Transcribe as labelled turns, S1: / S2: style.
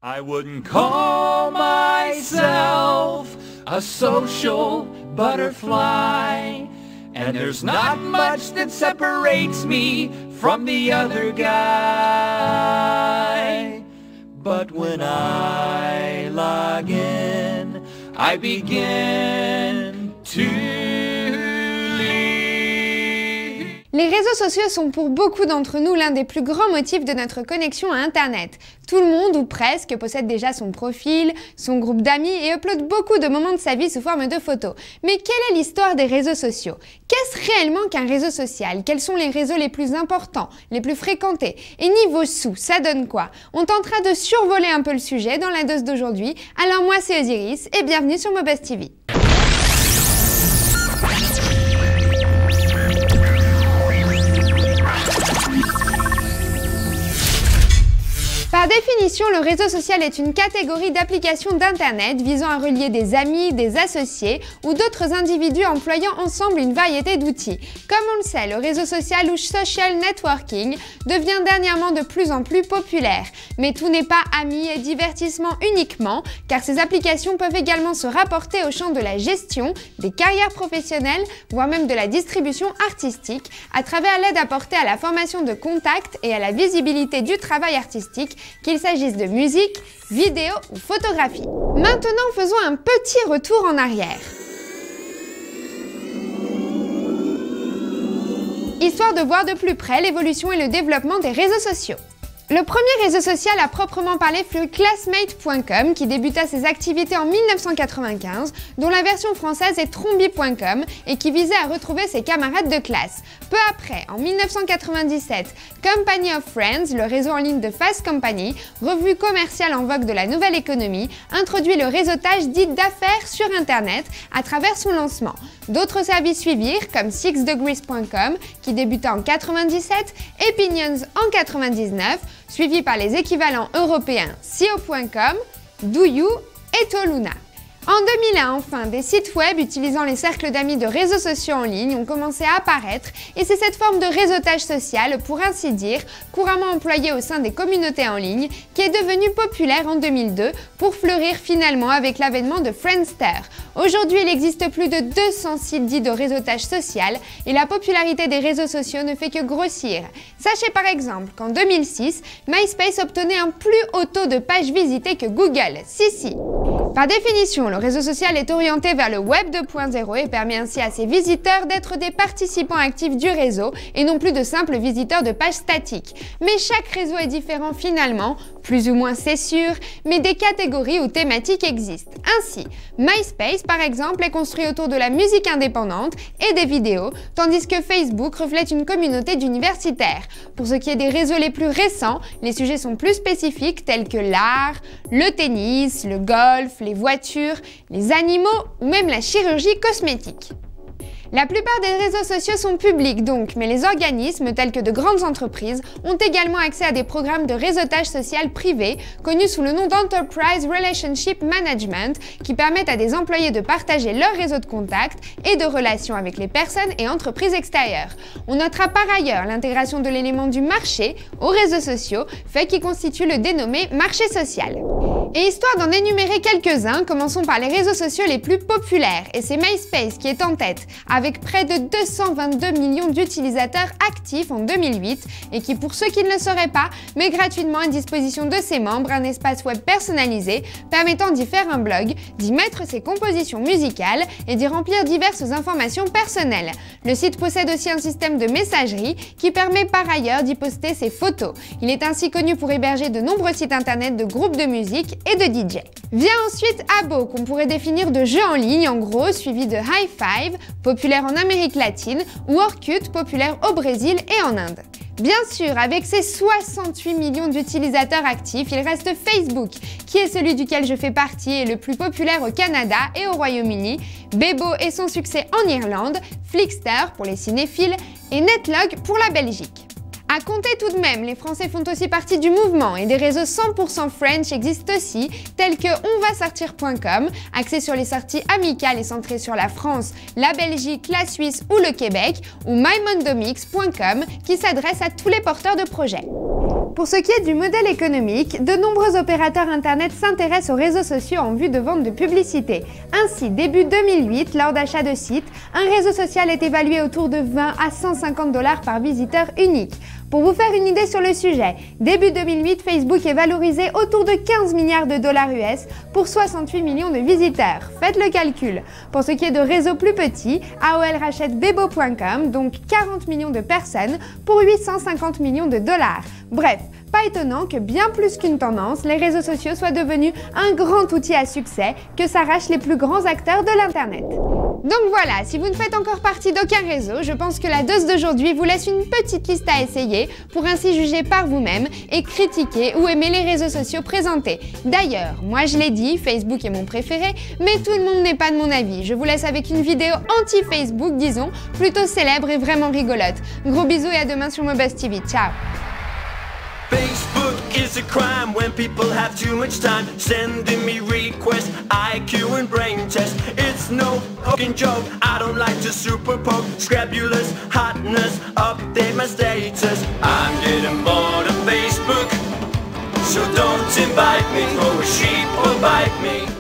S1: I wouldn't call myself a social butterfly, and there's not much that separates me from the other guy. But when I log in, I begin to leave.
S2: Les réseaux sociaux sont pour beaucoup d'entre nous l'un des plus grands motifs de notre connexion à Internet. Tout le monde, ou presque, possède déjà son profil, son groupe d'amis et upload beaucoup de moments de sa vie sous forme de photos. Mais quelle est l'histoire des réseaux sociaux? Qu'est-ce réellement qu'un réseau social? Quels sont les réseaux les plus importants, les plus fréquentés? Et niveau sous, ça donne quoi? On tentera de survoler un peu le sujet dans la dose d'aujourd'hui. Alors moi c'est Osiris et bienvenue sur Mobuzz TV. Par définition, le réseau social est une catégorie d'applications d'Internet visant à relier des amis, des associés ou d'autres individus employant ensemble une variété d'outils. Comme on le sait, le réseau social ou social networking devient dernièrement de plus en plus populaire. Mais tout n'est pas amis et divertissement uniquement, car ces applications peuvent également se rapporter au champ de la gestion, des carrières professionnelles, voire même de la distribution artistique, à travers l'aide apportée à la formation de contacts et à la visibilité du travail artistique, qu'il s'agisse de musique, vidéo ou photographie. Maintenant, faisons un petit retour en arrière. Histoire de voir de plus près l'évolution et le développement des réseaux sociaux. Le premier réseau social à proprement parler fut Classmate.com qui débuta ses activités en 1995, dont la version française est Trombi.com et qui visait à retrouver ses camarades de classe. Peu après, en 1997, Company of Friends, le réseau en ligne de Fast Company, revue commerciale en vogue de la nouvelle économie, introduit le réseautage dit d'affaires sur Internet à travers son lancement. D'autres services suivirent comme SixDegrees.com qui débuta en 97, Opinions en 99, suivi par les équivalents européens SEO.com, DoYou et Toluna. En 2001, enfin, des sites web utilisant les cercles d'amis de réseaux sociaux en ligne ont commencé à apparaître et c'est cette forme de réseautage social, pour ainsi dire, couramment employée au sein des communautés en ligne, qui est devenue populaire en 2002 pour fleurir finalement avec l'avènement de Friendster. Aujourd'hui, il existe plus de 200 sites dits de réseautage social et la popularité des réseaux sociaux ne fait que grossir. Sachez par exemple qu'en 2006, MySpace obtenait un plus haut taux de pages visitées que Google. Si. Par définition, le réseau social est orienté vers le Web 2.0 et permet ainsi à ses visiteurs d'être des participants actifs du réseau et non plus de simples visiteurs de pages statiques. Mais chaque réseau est différent finalement, plus ou moins c'est sûr, mais des catégories ou thématiques existent. Ainsi, MySpace par exemple est construit autour de la musique indépendante et des vidéos, tandis que Facebook reflète une communauté d'universitaires. Pour ce qui est des réseaux les plus récents, les sujets sont plus spécifiques tels que l'art, le tennis, le golf, les voitures, les animaux ou même la chirurgie cosmétique. La plupart des réseaux sociaux sont publics donc, mais les organismes tels que de grandes entreprises ont également accès à des programmes de réseautage social privé connus sous le nom d'Enterprise Relationship Management qui permettent à des employés de partager leur réseau de contacts et de relations avec les personnes et entreprises extérieures. On notera par ailleurs l'intégration de l'élément du marché aux réseaux sociaux, fait qui constitue le dénommé marché social. Et histoire d'en énumérer quelques-uns, commençons par les réseaux sociaux les plus populaires, et c'est MySpace qui est en tête, avec près de 222 millions d'utilisateurs actifs en 2008, et qui, pour ceux qui ne le sauraient pas, met gratuitement à disposition de ses membres un espace web personnalisé, permettant d'y faire un blog, d'y mettre ses compositions musicales et d'y remplir diverses informations personnelles. Le site possède aussi un système de messagerie qui permet par ailleurs d'y poster ses photos. Il est ainsi connu pour héberger de nombreux sites internet de groupes de musique et de DJ. Vient ensuite Abo, qu'on pourrait définir de jeu en ligne en gros, suivi de High Five, populaire en Amérique latine, ou Orkut, populaire au Brésil et en Inde. Bien sûr, avec ses 68 millions d'utilisateurs actifs, il reste Facebook, qui est celui duquel je fais partie et le plus populaire au Canada et au Royaume-Uni, Bebo et son succès en Irlande, Flixster pour les cinéphiles et Netlog pour la Belgique. À compter tout de même, les Français font aussi partie du mouvement et des réseaux 100% French existent aussi, tels que onvasortir.com, axé sur les sorties amicales et centré sur la France, la Belgique, la Suisse ou le Québec, ou mymondomix.com, qui s'adresse à tous les porteurs de projets. Pour ce qui est du modèle économique, de nombreux opérateurs Internet s'intéressent aux réseaux sociaux en vue de vente de publicité. Ainsi, début 2008, lors d'achat de sites, un réseau social est évalué autour de 20 à 150 $ par visiteur unique. Pour vous faire une idée sur le sujet, début 2008, Facebook est valorisé autour de 15 milliards de dollars US pour 68 millions de visiteurs. Faites le calcul. Pour ce qui est de réseaux plus petits, AOL rachète Bebo.com, donc 40 millions de personnes, pour 850 millions de dollars. Bref, pas étonnant que bien plus qu'une tendance, les réseaux sociaux soient devenus un grand outil à succès que s'arrachent les plus grands acteurs de l'Internet. Donc voilà, si vous ne faites encore partie d'aucun réseau, je pense que la dose d'aujourd'hui vous laisse une petite liste à essayer pour ainsi juger par vous-même et critiquer ou aimer les réseaux sociaux présentés. D'ailleurs, moi je l'ai dit, Facebook est mon préféré, mais tout le monde n'est pas de mon avis. Je vous laisse avec une vidéo anti-Facebook, disons, plutôt célèbre et vraiment rigolote. Gros bisous et à demain sur Mobuzz TV. Ciao!
S3: Facebook is a crime when people have too much time sending me requests, IQ and brain tests. It's no fucking joke, I don't like to super poke, scrapulous hotness, update my status. I'm getting bored of Facebook, so don't invite me, throw a sheep or bite me.